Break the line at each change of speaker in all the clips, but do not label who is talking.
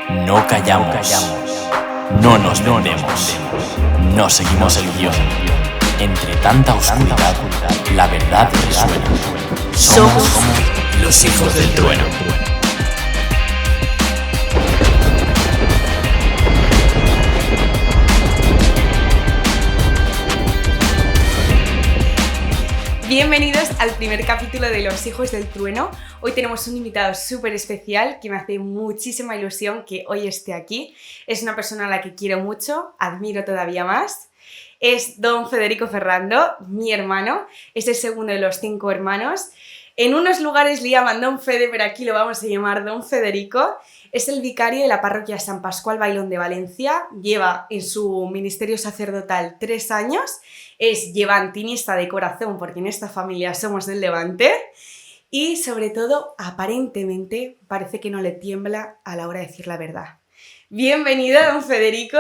No callamos, no nos vendemos, no seguimos el guión. Entre tanta oscuridad, la verdad resuena. Somos los hijos del trueno.
Bienvenidos al primer capítulo de Los Hijos del Trueno. Hoy tenemos un invitado súper especial que me hace muchísima ilusión que hoy esté aquí. Es una persona a la que quiero mucho, admiro todavía más. Es don Federico Ferrando, mi hermano. Es el segundo de los 5 hermanos. En unos lugares le llaman don Fede, pero aquí lo vamos a llamar don Federico. Es el vicario de la parroquia San Pascual Bailón de Valencia. Lleva en su ministerio sacerdotal 3 años. Es llevantinista de corazón, porque en esta familia somos del Levante. Y sobre todo, aparentemente, parece que no le tiembla a la hora de decir la verdad. Bienvenido, don Federico.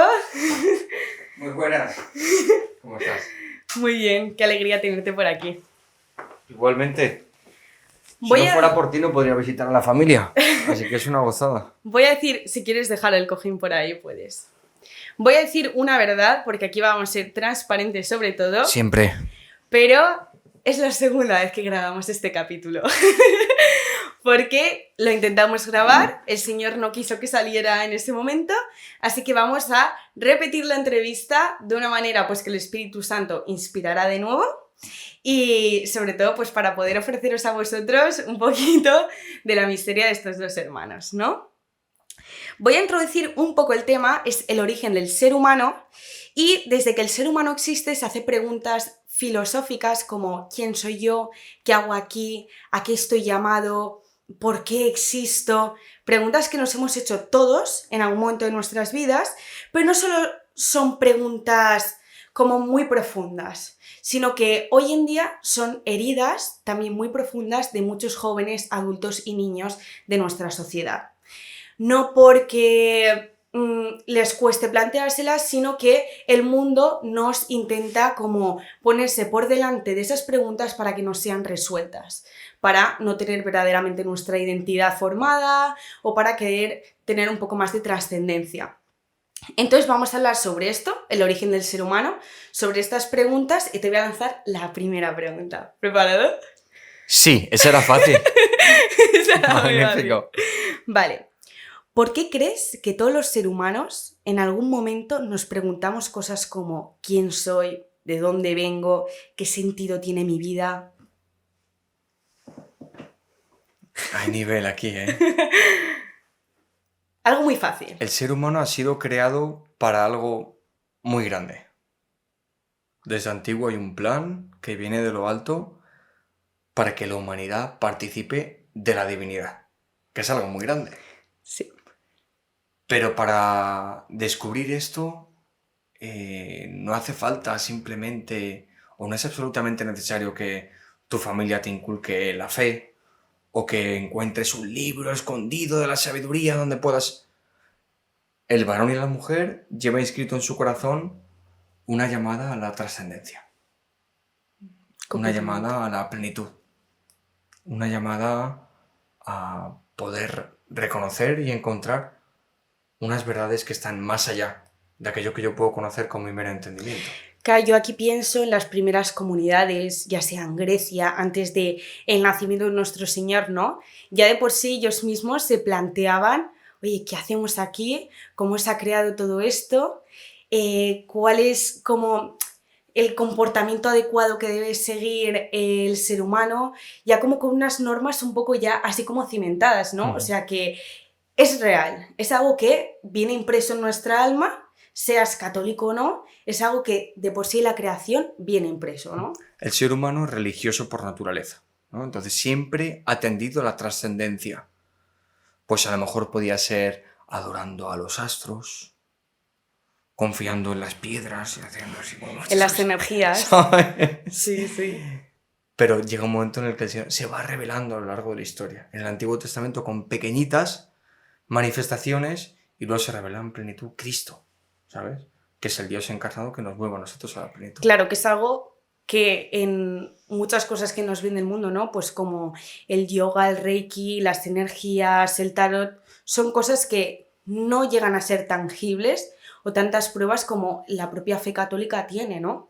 Muy buenas. ¿Cómo estás?
Muy bien, qué alegría tenerte por aquí.
Igualmente. Si no fuera por ti no podría visitar a la familia, así que es una gozada.
Voy a decir, si quieres dejar el cojín por ahí, puedes. Voy a decir una verdad, porque aquí vamos a ser transparentes sobre todo.
Siempre.
Pero es la segunda vez que grabamos este capítulo. Porque lo intentamos grabar, el señor no quiso que saliera en ese momento, así que vamos a repetir la entrevista de una manera pues que el Espíritu Santo inspirará de nuevo y sobre todo pues para poder ofreceros a vosotros un poquito de la misteria de estos 2 hermanos, ¿no? Voy a introducir un poco el tema, es el origen del ser humano y desde que el ser humano existe se hace preguntas filosóficas como ¿quién soy yo? ¿Qué hago aquí? ¿A qué estoy llamado? ¿Por qué existo? Preguntas que nos hemos hecho todos en algún momento de nuestras vidas, pero no solo son preguntas como muy profundas, sino que hoy en día son heridas también muy profundas de muchos jóvenes, adultos y niños de nuestra sociedad. No porque les cueste planteárselas, sino que el mundo nos intenta como ponerse por delante de esas preguntas para que nos sean resueltas, para no tener verdaderamente nuestra identidad formada o para querer tener un poco más de trascendencia. Entonces vamos a hablar sobre esto, el origen del ser humano, sobre estas preguntas y te voy a lanzar la primera pregunta. ¿Preparado?
Sí, esa era fácil.
Esa era muy
Magnífico.
fácil. Vale. ¿Por qué crees que todos los seres humanos en algún momento nos preguntamos cosas como ¿quién soy? ¿De dónde vengo? ¿Qué sentido tiene mi vida?
Hay nivel aquí, ¿eh?
Algo muy fácil.
El ser humano ha sido creado para algo muy grande. Desde antiguo hay un plan que viene de lo alto para que la humanidad participe de la divinidad, que es algo muy grande.
Sí.
Pero para descubrir esto no hace falta simplemente, o no es absolutamente necesario que tu familia te inculque la fe, o que encuentres un libro escondido de la sabiduría donde puedas... El varón y la mujer lleva inscrito en su corazón una llamada a la trascendencia, una llamada a la plenitud, una llamada a poder reconocer y encontrar unas verdades que están más allá de aquello que yo puedo conocer con mi mero entendimiento.
Claro, yo aquí pienso en las primeras comunidades, ya sea en Grecia, antes del nacimiento de nuestro Señor, ¿no? Ya de por sí ellos mismos se planteaban, oye, ¿qué hacemos aquí? ¿Cómo se ha creado todo esto? ¿Cuál es como el comportamiento adecuado que debe seguir el ser humano? Ya como con unas normas un poco ya así como cimentadas, ¿no? O sea que es real, es algo que viene impreso en nuestra alma, seas católico o no, es algo que de por sí la creación viene impreso, ¿no?
El ser humano es religioso por naturaleza, ¿no? Entonces siempre ha tendido a la trascendencia. Pues a lo mejor podía ser adorando a los astros, confiando en las piedras y haciendo así como...
En las energías.
¿Sabes?
Sí, sí.
Pero llega un momento en el que el Señor se va revelando a lo largo de la historia. En el Antiguo Testamento con pequeñitas manifestaciones y luego se revela en plenitud Cristo, ¿sabes? Que es el Dios encarnado que nos mueve a nosotros a la plenitud.
Claro, que es algo que en muchas cosas que nos viene del mundo, ¿no? Pues como el yoga, el reiki, las energías, el tarot, son cosas que no llegan a ser tangibles o tantas pruebas como la propia fe católica tiene, ¿no?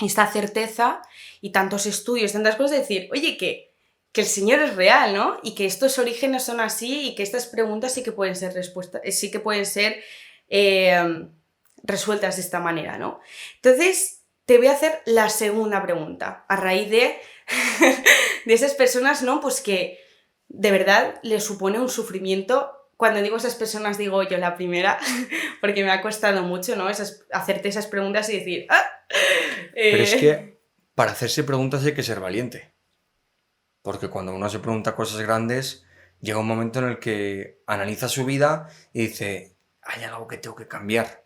Esta certeza y tantos estudios, tantas cosas de decir, oye, que el Señor es real, ¿no? Y que estos orígenes son así y que estas preguntas sí que pueden ser resueltas de esta manera, ¿no? Entonces, te voy a hacer la segunda pregunta, a raíz de esas personas, ¿no? Pues que de verdad les supone un sufrimiento. Cuando digo esas personas, digo yo la primera, porque me ha costado mucho, ¿no? Hacerte esas preguntas y decir...
Pero es que para hacerse preguntas hay que ser valiente. Porque cuando uno se pregunta cosas grandes, llega un momento en el que analiza su vida y dice, hay algo que tengo que cambiar.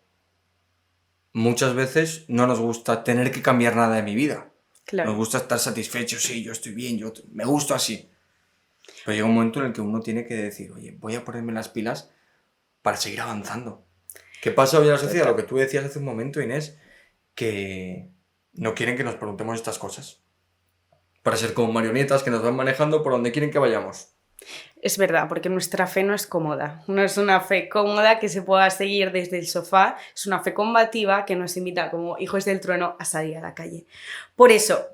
Muchas veces no nos gusta tener que cambiar nada de mi vida.
Claro.
Nos gusta estar satisfechos, sí, yo estoy bien, yo me gusto así. Pero llega un momento en el que uno tiene que decir, oye, voy a ponerme las pilas para seguir avanzando. ¿Qué pasa hoy en la sociedad? Lo que tú decías hace un momento, Inés, que no quieren que nos preguntemos estas cosas. Para ser como marionetas que nos van manejando por donde quieren que vayamos.
Es verdad, porque nuestra fe no es cómoda. No es una fe cómoda que se pueda seguir desde el sofá. Es una fe combativa que nos invita como hijos del trueno a salir a la calle. Por eso,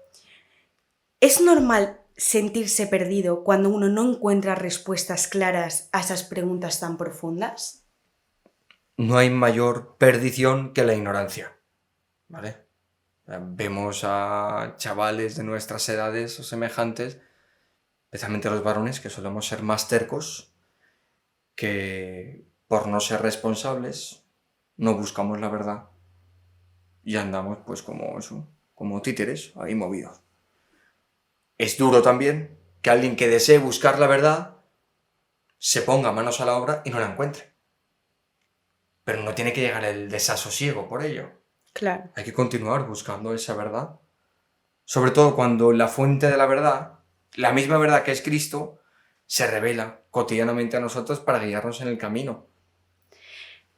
¿es normal sentirse perdido cuando uno no encuentra respuestas claras a esas preguntas tan profundas?
No hay mayor perdición que la ignorancia, ¿vale? Vemos a chavales de nuestras edades o semejantes, especialmente los varones, que solemos ser más tercos, que por no ser responsables no buscamos la verdad y andamos pues como títeres ahí movidos. Es duro también que alguien que desee buscar la verdad se ponga manos a la obra y no la encuentre. Pero no tiene que llegar el desasosiego por ello.
Claro.
Hay que continuar buscando esa verdad. Sobre todo cuando la fuente de la verdad, la misma verdad que es Cristo, se revela cotidianamente a nosotros para guiarnos en el camino.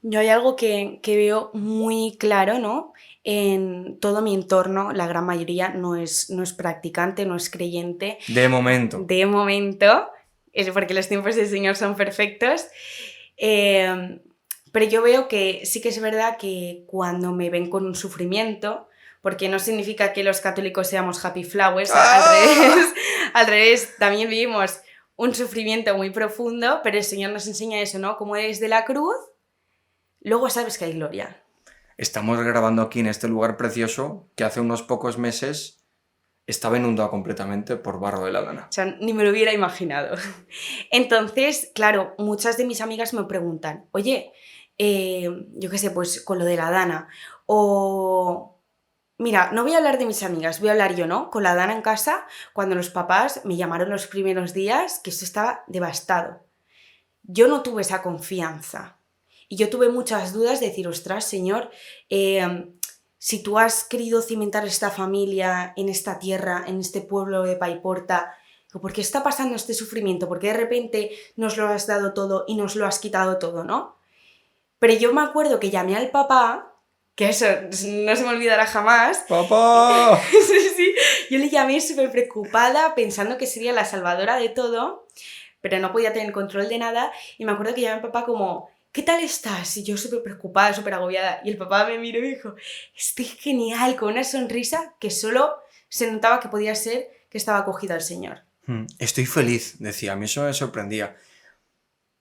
Yo hay algo que veo muy claro, ¿no? En todo mi entorno, la gran mayoría no es practicante, no es creyente.
De momento.
De momento, es porque los tiempos del Señor son perfectos. Pero yo veo que sí que es verdad que cuando me ven con un sufrimiento, porque no significa que los católicos seamos happy flowers, al revés, también vivimos un sufrimiento muy profundo, pero el Señor nos enseña eso, ¿no? Como desde la cruz, luego sabes que hay gloria.
Estamos grabando aquí en este lugar precioso que hace unos pocos meses estaba inundado completamente por barro de la Dana.
O sea, ni me lo hubiera imaginado. Entonces, claro, muchas de mis amigas me preguntan, oye, yo qué sé, pues con lo de la Dana, o... Mira, no voy a hablar de mis amigas, voy a hablar yo, ¿no? Con la Dana en casa, cuando los papás me llamaron los primeros días, que esto estaba devastado. Yo no tuve esa confianza. Y yo tuve muchas dudas de decir, ostras, Señor, si tú has querido cimentar esta familia en esta tierra, en este pueblo de Paiporta, ¿por qué está pasando este sufrimiento? ¿Por qué de repente nos lo has dado todo y nos lo has quitado todo, no? Pero yo me acuerdo que llamé al papá, que eso no se me olvidará jamás.
¡Papá!
Sí, yo le llamé súper preocupada, pensando que sería la salvadora de todo, pero no podía tener control de nada. Y me acuerdo que llamé al papá como, ¿qué tal estás? Y yo súper preocupada, súper agobiada. Y el papá me miró y me dijo, estoy genial, con una sonrisa que solo se notaba que podía ser que estaba acogida al Señor.
Estoy feliz, decía. A mí eso me sorprendía.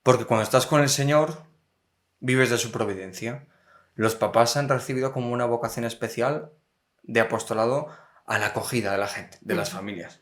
Porque cuando estás con el Señor, vives de su providencia. Los papás han recibido como una vocación especial de apostolado a la acogida de la gente, de las familias.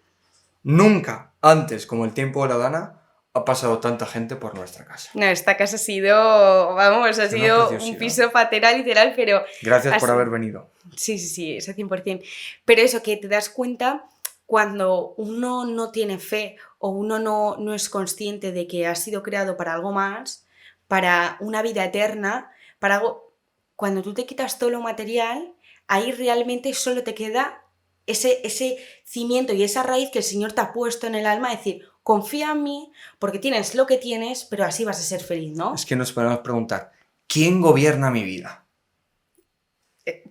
Nunca antes, como el tiempo de la Dana, ha pasado tanta gente por nuestra casa.
No, esta casa ha sido, vamos, ha sido un piso patera literal, pero...
Gracias por haber venido.
Sí, ese 100%. Pero eso, que te das cuenta cuando uno no tiene fe o uno no es consciente de que ha sido creado para algo más, para una vida eterna, para algo... Cuando tú te quitas todo lo material, ahí realmente solo te queda ese cimiento y esa raíz que el Señor te ha puesto en el alma, decir, confía en mí, porque tienes lo que tienes, pero así vas a ser feliz, ¿no?
Es que nos podemos preguntar, ¿quién gobierna mi vida?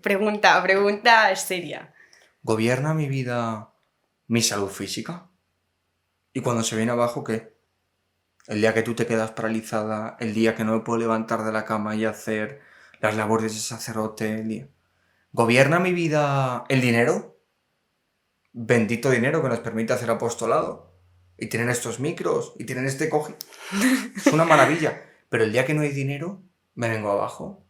Pregunta seria.
¿Gobierna mi vida mi salud física? ¿Y cuando se viene abajo qué? el día que tú te quedas paralizada, el día que no me puedo levantar de la cama y hacer las labores de sacerdote, el día. ¿Gobierna mi vida el dinero? Bendito dinero que nos permite hacer apostolado. Y tienen estos micros, y tienen este coge. Es una maravilla. Pero el día que no hay dinero, me vengo abajo.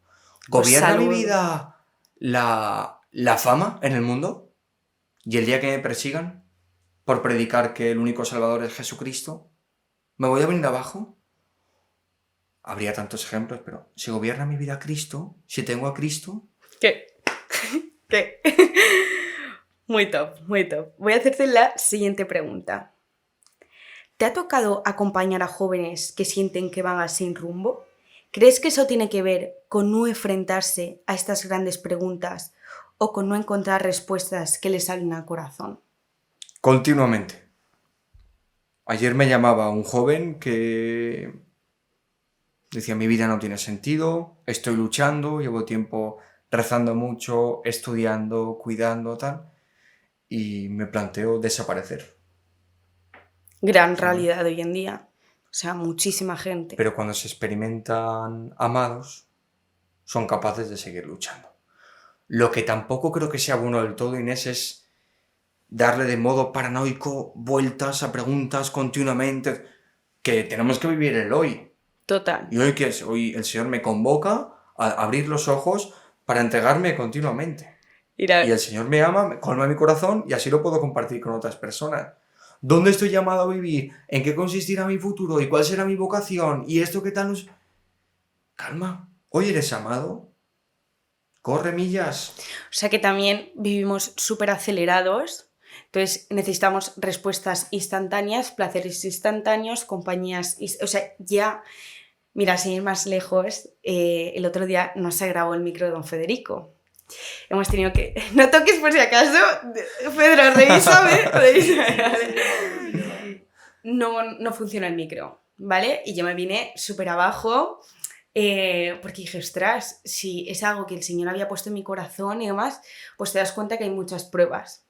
¿Gobierna mi vida la fama en el mundo? ¿Y el día que me persigan por predicar que el único salvador es Jesucristo, me voy a venir abajo? Habría tantos ejemplos, pero si gobierna mi vida Cristo, si tengo a Cristo...
¿Qué? ¿Qué? Muy top, muy top. Voy a hacerte la siguiente pregunta. ¿Te ha tocado acompañar a jóvenes que sienten que van sin rumbo? ¿Crees que eso tiene que ver con no enfrentarse a estas grandes preguntas o con no encontrar respuestas que les salen al corazón?
Continuamente. Ayer me llamaba un joven que decía: mi vida no tiene sentido, estoy luchando, llevo tiempo rezando mucho, estudiando, cuidando, tal, y me planteo desaparecer.
Gran realidad hoy en día. O sea, muchísima gente.
Pero cuando se experimentan amados, son capaces de seguir luchando. Lo que tampoco creo que sea bueno del todo, Inés, es darle de modo paranoico vueltas a preguntas continuamente, que tenemos que vivir el hoy.
Total.
Y hoy, ¿qué es? Hoy el Señor me convoca a abrir los ojos para entregarme continuamente. Y el Señor me ama, me colma mi corazón y así lo puedo compartir con otras personas. ¿Dónde estoy llamado a vivir? ¿En qué consistirá mi futuro? ¿Y cuál será mi vocación? ¿Y esto qué tal? Calma. ¿Hoy eres amado? Corre millas.
O sea que también vivimos súper acelerados. Entonces necesitamos respuestas instantáneas, placeres instantáneos, compañías... O sea, ya... Mira, sin ir más lejos, el otro día no se grabó el micro de don Federico. Hemos tenido que... No toques por si acaso. Pedro, revísame. No funciona el micro, ¿vale? Y yo me vine súper abajo porque dije, ostras, si es algo que el Señor había puesto en mi corazón y demás, pues te das cuenta que hay muchas pruebas.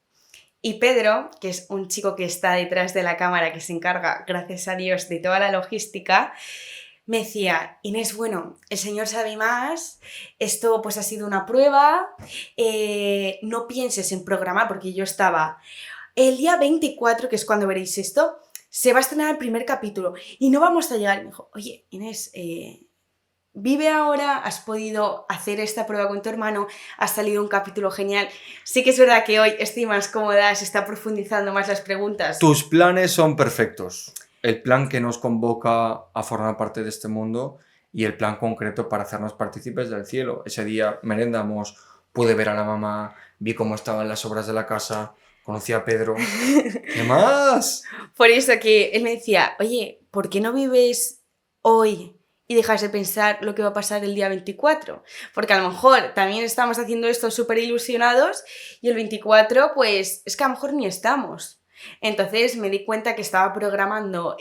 Y Pedro, que es un chico que está detrás de la cámara, que se encarga, gracias a Dios, de toda la logística, me decía: Inés, bueno, el Señor sabe más, esto pues ha sido una prueba, no pienses en programar, porque yo estaba, el día 24, que es cuando veréis esto, se va a estrenar el primer capítulo y no vamos a llegar. Y me dijo: oye, Inés, vive ahora, has podido hacer esta prueba con tu hermano, ha salido un capítulo genial. Sí que es verdad que hoy estoy más cómoda, se está profundizando más las preguntas.
Tus planes son perfectos. El plan que nos convoca a formar parte de este mundo y el plan concreto para hacernos partícipes del cielo. Ese día merendamos, pude ver a la mamá, vi cómo estaban las obras de la casa, conocí a Pedro. ¿Qué más?
Por eso que él me decía: oye, ¿por qué no vives hoy y dejas de pensar lo que va a pasar el día 24? Porque a lo mejor también estamos haciendo esto súper ilusionados y el 24 pues es que a lo mejor ni estamos. Entonces me di cuenta que estaba programando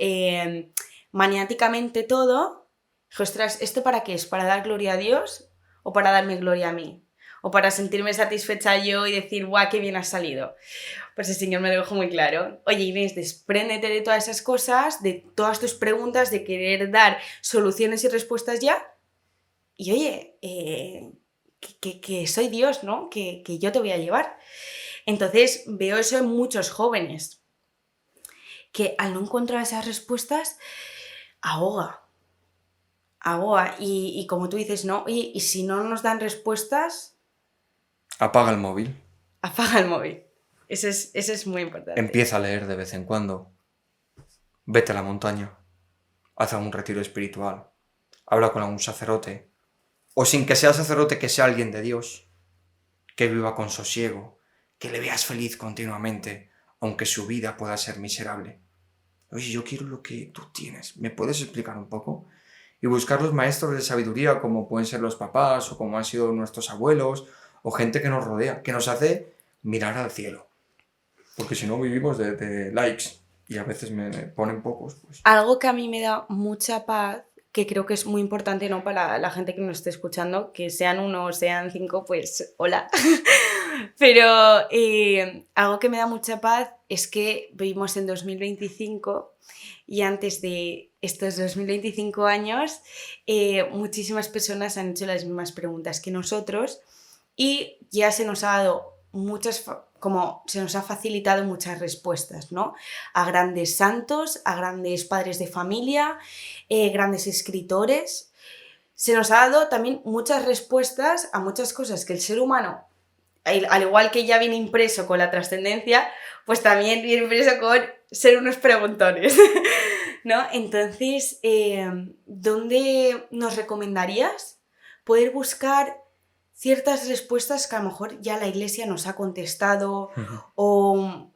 maniáticamente todo. Dije: ostras, ¿esto para qué es? ¿Para dar gloria a Dios o para darme gloria a mí? ¿O para sentirme satisfecha yo y decir, guau, qué bien has salido? Pues el Señor me lo dejó muy claro. Oye, Inés, despréndete de todas esas cosas, de todas tus preguntas, de querer dar soluciones y respuestas ya. Y oye, que soy Dios, ¿no? Que yo te voy a llevar. Entonces veo eso en muchos jóvenes, que al no encontrar esas respuestas, ahoga. Y como tú dices, ¿no? Oye, y si no nos dan respuestas...
Apaga el móvil.
Apaga el móvil. Eso es muy importante.
Empieza a leer de vez en cuando. Vete a la montaña. Haz un retiro espiritual. Habla con algún sacerdote. O sin que sea sacerdote, que sea alguien de Dios. Que viva con sosiego. Que le veas feliz continuamente, aunque su vida pueda ser miserable. Oye, yo quiero lo que tú tienes. ¿Me puedes explicar un poco? Y buscar los maestros de sabiduría, como pueden ser los papás, o como han sido nuestros abuelos, o gente que nos rodea, que nos hace mirar al cielo. Porque si no vivimos de likes, y a veces me ponen pocos. Pues.
Algo que a mí me da mucha paz, que creo que es muy importante, ¿no?, para la gente que nos esté escuchando, que sean 1 o sean 5, pues hola. Pero algo que me da mucha paz es que vivimos en 2025 y antes de estos 2025 años, muchísimas personas han hecho las mismas preguntas que nosotros y ya se nos ha dado se nos ha facilitado muchas respuestas, ¿no? A grandes santos, a grandes padres de familia, grandes escritores. Se nos ha dado también muchas respuestas a muchas cosas que el ser humano, al igual que ya viene impreso con la trascendencia, pues también viene impreso con ser unos preguntones, ¿no? Entonces, ¿dónde nos recomendarías poder buscar ciertas respuestas que a lo mejor ya la iglesia nos ha contestado o,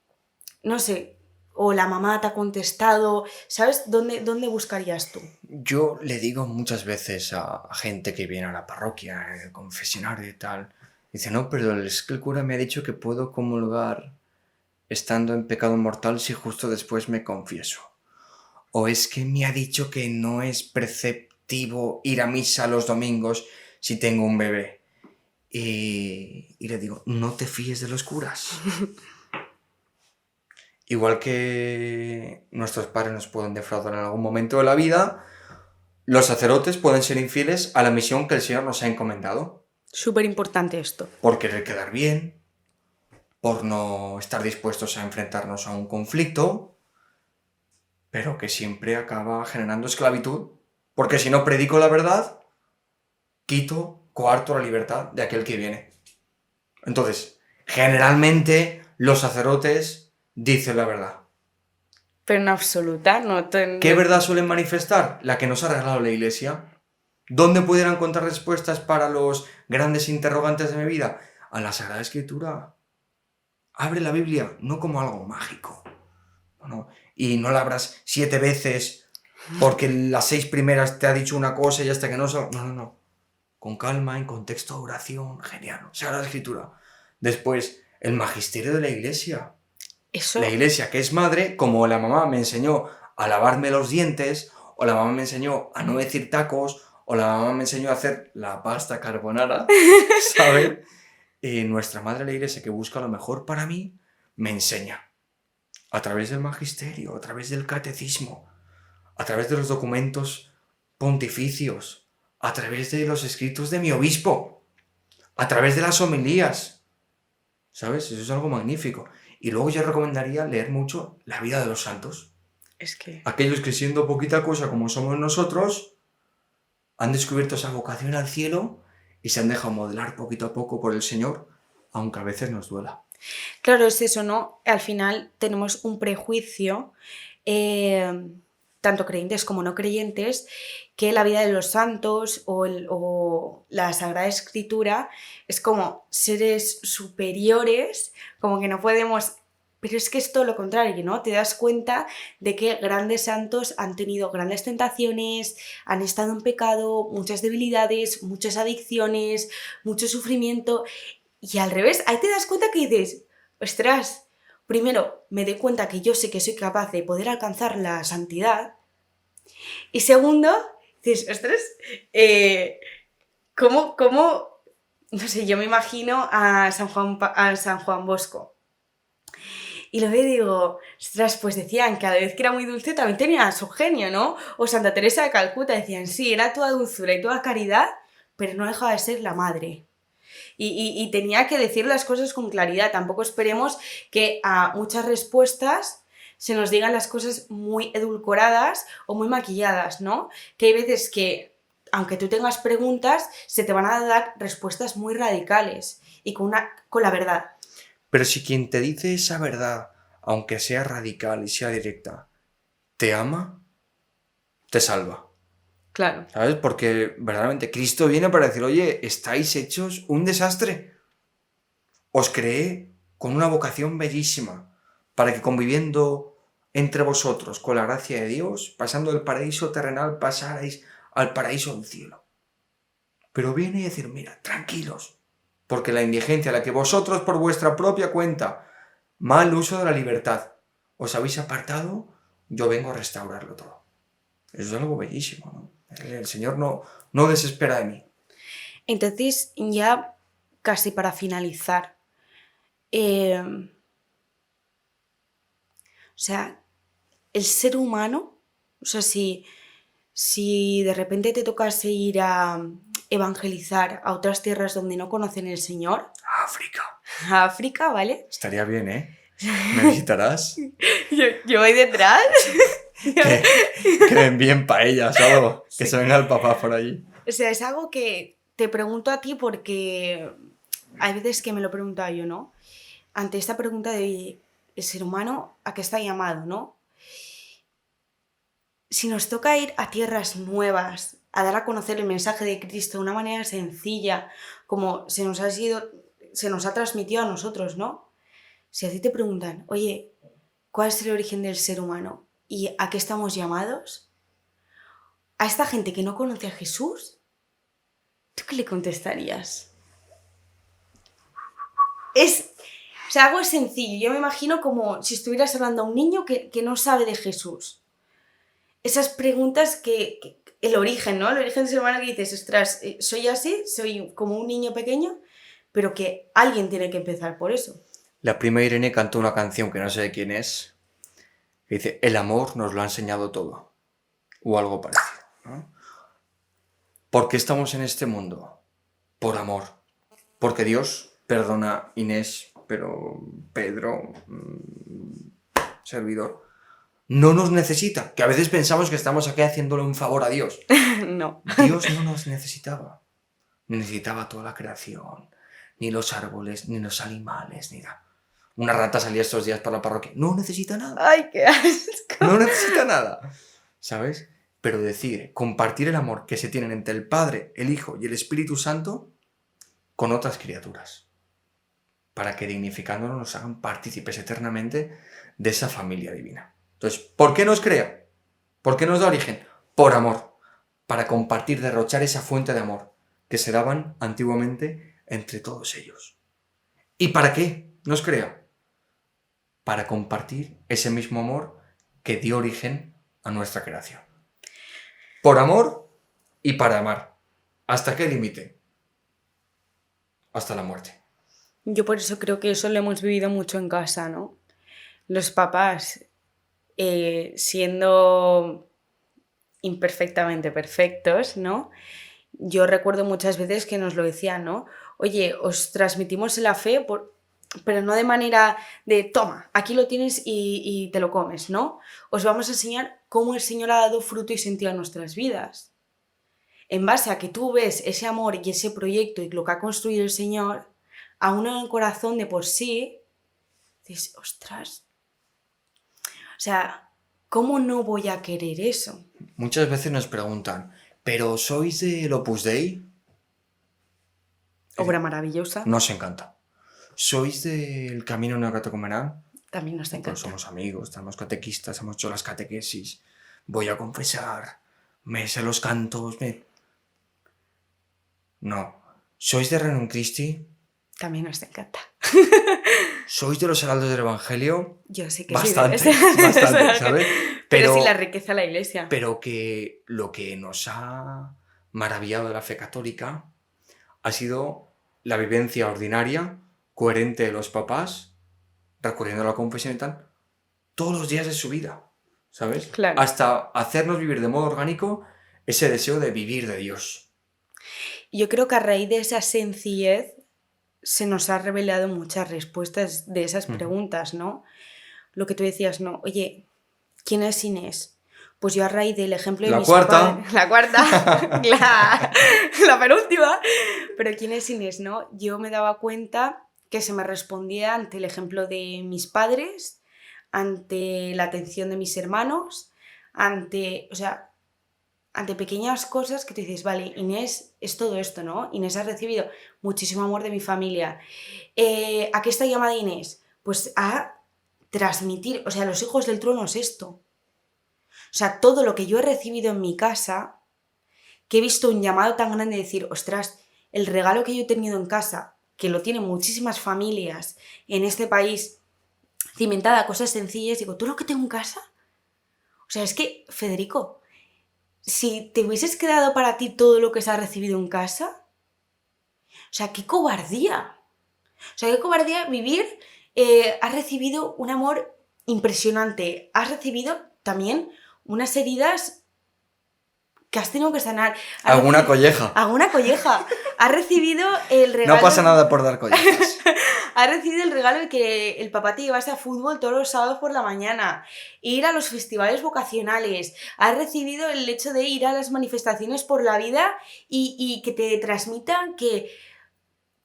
no sé, o la mamá te ha contestado? ¿Sabes? ¿Dónde buscarías tú?
Yo le digo muchas veces a gente que viene a la parroquia, el confesionario y tal, dice, no, pero es que el cura me ha dicho que puedo comulgar estando en pecado mortal si justo después me confieso. O es que me ha dicho que no es preceptivo ir a misa los domingos si tengo un bebé. Y le digo, no te fíes de los curas. Igual que nuestros padres nos pueden defraudar en algún momento de la vida, los sacerdotes pueden ser infieles a la misión que el Señor nos ha encomendado.
Súper importante esto.
Por querer quedar bien, por no estar dispuestos a enfrentarnos a un conflicto, pero que siempre acaba generando esclavitud, porque si no predico la verdad, coarto la libertad de aquel que viene. Entonces, generalmente los sacerdotes dicen la verdad.
Pero en absoluta, no...
¿Qué verdad suelen manifestar? La que nos ha regalado la Iglesia. ¿Dónde pudieran encontrar respuestas para los grandes interrogantes de mi vida? A la Sagrada Escritura. Abre la Biblia, no como algo mágico. No. Y no la abras 7 veces porque las 6 primeras te ha dicho una cosa y hasta que no... No. Con calma, en contexto de oración, genial. Sagrada Escritura. Después, el magisterio de la Iglesia.
Eso...
La Iglesia, que es madre, como la mamá me enseñó a lavarme los dientes, o la mamá me enseñó a no decir tacos, o la mamá me enseñó a hacer la pasta carbonara, ¿sabes? Nuestra madre, la Iglesia, que busca lo mejor para mí, me enseña. A través del magisterio, a través del catecismo, a través de los documentos pontificios, a través de los escritos de mi obispo, a través de las homilías. ¿Sabes? Eso es algo magnífico. Y luego yo recomendaría leer mucho la vida de los santos.
Es que...
Aquellos que siendo poquita cosa como somos nosotros, han descubierto esa vocación al cielo y se han dejado modelar poquito a poco por el Señor, aunque a veces nos duela.
Claro, es eso, ¿no? Al final tenemos un prejuicio, tanto creyentes como no creyentes, que la vida de los santos o la Sagrada Escritura es como seres superiores, como que no podemos... Pero es que es todo lo contrario, ¿no? Te das cuenta de que grandes santos han tenido grandes tentaciones, han estado en pecado, muchas debilidades, muchas adicciones, mucho sufrimiento. Y al revés, ahí te das cuenta que dices, ostras, primero me doy cuenta que yo sé que soy capaz de poder alcanzar la santidad. Y segundo, dices, ostras, ¿cómo? No sé, yo me imagino a San Juan Bosco. Y lo veo y digo, ostras, pues decían que a la vez que era muy dulce también tenía su genio, ¿no? O Santa Teresa de Calcuta decían, sí, era toda dulzura y toda caridad, pero no dejaba de ser la madre. Y tenía que decir las cosas con claridad. Tampoco esperemos que a muchas respuestas se nos digan las cosas muy edulcoradas o muy maquilladas, ¿no? Que hay veces que, aunque tú tengas preguntas, se te van a dar respuestas muy radicales y con la verdad.
Pero si quien te dice esa verdad, aunque sea radical y sea directa, te ama, te salva.
Claro.
¿Sabes? Porque verdaderamente Cristo viene para decir, oye, estáis hechos un desastre. Os creé con una vocación bellísima, para que conviviendo entre vosotros con la gracia de Dios, pasando del paraíso terrenal, pasarais al paraíso del cielo. Pero viene a decir, mira, tranquilos, porque la indigencia a la que vosotros por vuestra propia cuenta, mal uso de la libertad, os habéis apartado, yo vengo a restaurarlo todo. Eso es algo bellísimo, ¿no? El Señor no desespera de mí.
Entonces, ya casi para finalizar, o sea, el ser humano O sea, si de repente te tocase ir a evangelizar a otras tierras donde no conocen el Señor,
África.
a África, ¿vale?
Estaría bien, ¿eh? ¿Me visitarás?
Yo voy detrás.
Que me envíen paellas o algo. Que se venga el papá por allí.
O sea, es algo que te pregunto a ti porque hay veces que me lo he preguntado yo, ¿no? Ante esta pregunta de el ser humano, ¿a qué está llamado, no? Si nos toca ir a tierras nuevas, a dar a conocer el mensaje de Cristo de una manera sencilla, como se nos ha transmitido a nosotros, ¿no? Si a ti te preguntan, oye, ¿cuál es el origen del ser humano? ¿Y a qué estamos llamados? A esta gente que no conoce a Jesús, ¿tú qué le contestarías? O sea, algo es sencillo. Yo me imagino como si estuvieras hablando a un niño que no sabe de Jesús. Esas preguntas el origen, ¿no? El origen del ser humano que dices, ostras, soy así, soy como un niño pequeño, pero que alguien tiene que empezar por eso.
La prima Irene cantó una canción que no sé de quién es, que dice, el amor nos lo ha enseñado todo, o algo parecido, ¿no? ¿Por qué estamos en este mundo? Por amor. Porque Dios perdona, Inés, pero Pedro, servidor, no nos necesita, que a veces pensamos que estamos aquí haciéndole un favor a Dios.
No.
Dios no nos necesitaba. No necesitaba toda la creación, ni los árboles, ni los animales, ni nada. Una rata salía estos días para la parroquia. No necesita nada.
¡Ay, qué asco!
No necesita nada. ¿Sabes? Pero decir, compartir el amor que se tienen entre el Padre, el Hijo y el Espíritu Santo con otras criaturas. Para que dignificándonos nos hagan partícipes eternamente de esa familia divina. Entonces, ¿por qué nos crea? ¿Por qué nos da origen? Por amor. Para compartir, derrochar esa fuente de amor que se daban antiguamente entre todos ellos. ¿Y para qué nos crea? Para compartir ese mismo amor que dio origen a nuestra creación. Por amor y para amar. ¿Hasta qué límite? Hasta la muerte.
Yo por eso creo que eso lo hemos vivido mucho en casa, ¿no? Los papás siendo imperfectamente perfectos, ¿no? Yo recuerdo muchas veces que nos lo decían, ¿no? Oye, os transmitimos la fe, pero no de manera de, toma, aquí lo tienes y te lo comes, ¿no? Os vamos a enseñar cómo el Señor ha dado fruto y sentido a nuestras vidas. En base a que tú ves ese amor y ese proyecto y lo que ha construido el Señor, a uno en el corazón de por sí, dices, ostras, o sea, ¿cómo no voy a querer eso?
Muchas veces nos preguntan, ¿pero sois del Opus Dei?
Obra maravillosa.
Nos encanta. ¿Sois del Camino Neocatecumenal?
También nos encanta.
Pues somos amigos, estamos catequistas, hemos hecho las catequesis. Voy a confesar, me sé los cantos, No. ¿Sois de Renum Christi?
También nos encanta.
¿Sois de los heraldos del Evangelio?
Yo sé que
Bastante,
sí.
bastante, ¿sabes?
Pero sí la riqueza de la Iglesia.
Pero que lo que nos ha maravillado de la fe católica ha sido la vivencia ordinaria, coherente de los papás, recurriendo a la confesión y tal, todos los días de su vida, ¿sabes?
Claro.
Hasta hacernos vivir de modo orgánico ese deseo de vivir de Dios.
Yo creo que a raíz de esa sencillez se nos ha revelado muchas respuestas de esas preguntas, ¿no? Lo que tú decías, ¿no? Oye, ¿quién es Inés? Pues yo a raíz del ejemplo de mis padres... La cuarta, la penúltima. Pero ¿quién es Inés, no? Yo me daba cuenta que se me respondía ante el ejemplo de mis padres, ante la atención de mis hermanos, ante pequeñas cosas que tú dices, vale, Inés es todo esto, ¿no? Inés ha recibido muchísimo amor de mi familia. ¿A qué está llamada Inés? Pues a transmitir, los hijos del trono es esto. O sea, todo lo que yo he recibido en mi casa, que he visto un llamado tan grande de decir, ostras, el regalo que yo he tenido en casa, que lo tienen muchísimas familias en este país, cimentada a cosas sencillas, digo, ¿tú lo que tengo en casa? O sea, es que, Federico, si te hubieses quedado para ti todo lo que se ha recibido en casa, o sea, qué cobardía. O sea, qué cobardía vivir. Has recibido un amor impresionante. Has recibido también unas heridas que has tenido que sanar.
Alguna colleja.
Alguna colleja. Has recibido el regalo...
No pasa nada por dar collejas.
Has recibido el regalo de que el papá te llevase a fútbol todos los sábados por la mañana, ir a los festivales vocacionales, has recibido el hecho de ir a las manifestaciones por la vida y que te transmitan que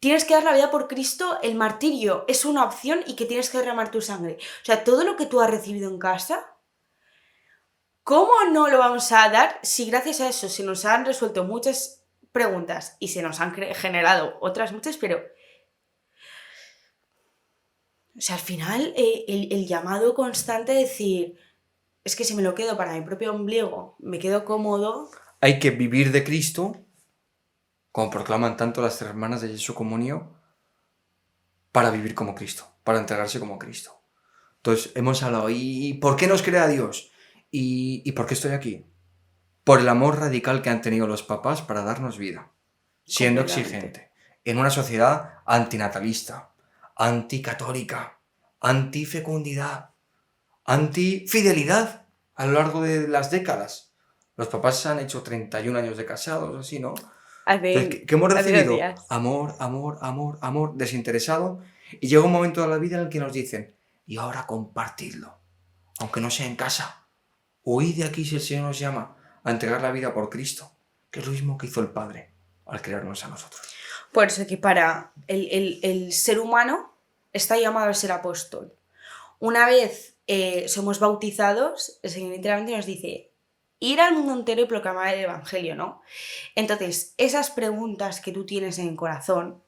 tienes que dar la vida por Cristo, el martirio es una opción y que tienes que derramar tu sangre. O sea, todo lo que tú has recibido en casa, ¿cómo no lo vamos a dar si gracias a eso se nos han resuelto muchas preguntas y se nos han generado otras muchas, pero... O sea, al final, el llamado constante de decir, es que si me lo quedo para mi propio ombligo, me quedo cómodo...
Hay que vivir de Cristo, como proclaman tanto las hermanas de Jesús Comunio, para vivir como Cristo, para entregarse como Cristo. Entonces, hemos hablado, ¿y por qué nos crea Dios? ¿Y por qué estoy aquí? Por el amor radical que han tenido los papás para darnos vida, siendo exigente, en una sociedad antinatalista, anticatólica, antifecundidad, antifidelidad a lo largo de las décadas. Los papás han hecho 31 años de casados, así, ¿no? Entonces, ¿qué hemos recibido? Amor, amor, amor, amor, desinteresado. Y llega un momento de la vida en el que nos dicen, y ahora compartidlo, aunque no sea en casa. Huid de aquí si el Señor nos llama a entregar la vida por Cristo, que es lo mismo que hizo el Padre al crearnos a nosotros.
Por eso que para el ser humano está llamado a ser apóstol. Una vez somos bautizados, el Señor literalmente nos dice, ir al mundo entero y proclamar el Evangelio, ¿no? Entonces, esas preguntas que tú tienes en el corazón,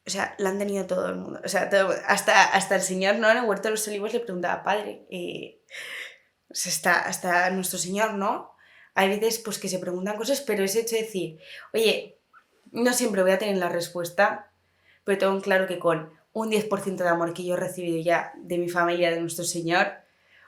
o sea, la han tenido todo el mundo. O sea, hasta el Señor, ¿no? En el Huerto de los Olivos le preguntaba, Padre, o sea, hasta nuestro Señor, ¿no? Hay veces pues, que se preguntan cosas, pero ese hecho de decir, oye, no siempre voy a tener la respuesta, pero tengo claro que con un 10% de amor que yo he recibido ya de mi familia, de nuestro Señor,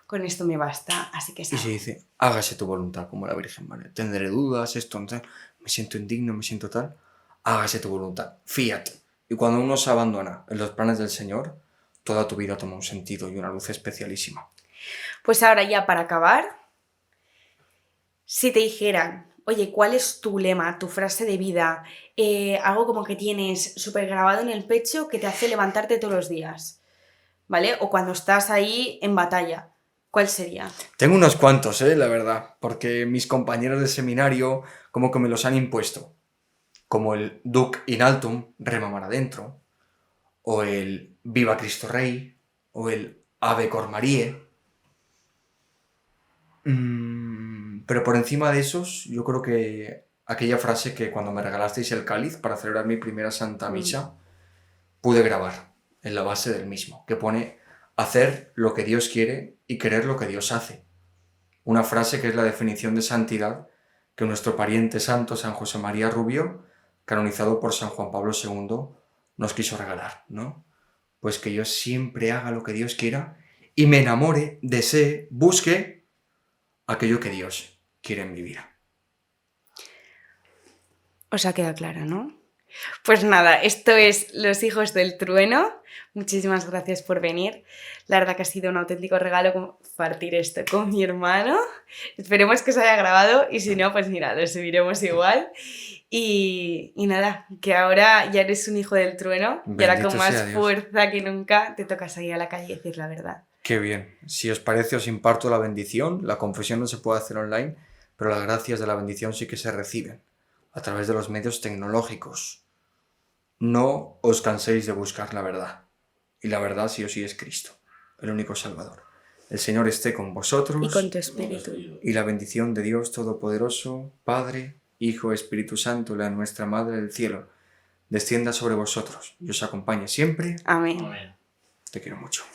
con esto me basta, así que...
Y se dice, hágase tu voluntad, como la Virgen María. Tendré dudas, esto, tal, me siento indigno, me siento tal. Hágase tu voluntad, fíjate. Y cuando uno se abandona en los planes del Señor, toda tu vida toma un sentido y una luz especialísima.
Pues ahora ya para acabar, si te dijeran, oye, ¿cuál es tu lema, tu frase de vida? Algo como que tienes súper grabado en el pecho que te hace levantarte todos los días, ¿vale? O cuando estás ahí en batalla, ¿cuál sería?
Tengo unos cuantos, la verdad, porque mis compañeros de seminario como que me los han impuesto. Como el Duc in altum, remamar adentro, o el Viva Cristo Rey, o el Ave Cor Marie. Pero por encima de esos, yo creo que aquella frase que cuando me regalasteis el cáliz para celebrar mi primera Santa Misa, pude grabar en la base del mismo, que pone hacer lo que Dios quiere y querer lo que Dios hace. Una frase que es la definición de santidad que nuestro pariente santo San José María Rubio, canonizado por San Juan Pablo II, nos quiso regalar, ¿no? Pues que yo siempre haga lo que Dios quiera y me enamore, desee, busque aquello que Dios quiere en mi vida.
Os ha quedado claro, ¿no? Pues nada, esto es Los Hijos del Trueno. Muchísimas gracias por venir. La verdad que ha sido un auténtico regalo compartir esto con mi hermano. Esperemos que se haya grabado y si no, pues mira, lo subiremos igual. Y nada, que ahora ya eres un hijo del trueno y ahora con más fuerza que nunca te toca salir a la calle y decir la verdad.
Qué bien. Si os parece, os imparto la bendición. La confesión no se puede hacer online, pero las gracias de la bendición sí que se reciben a través de los medios tecnológicos. No os canséis de buscar la verdad. Y la verdad sí o sí es Cristo, el único Salvador. El Señor esté con vosotros.
Y con tu espíritu.
Y la bendición de Dios Todopoderoso, Padre, Hijo, Espíritu Santo, la nuestra Madre del Cielo, descienda sobre vosotros y os acompañe siempre.
Amén.
Te quiero mucho.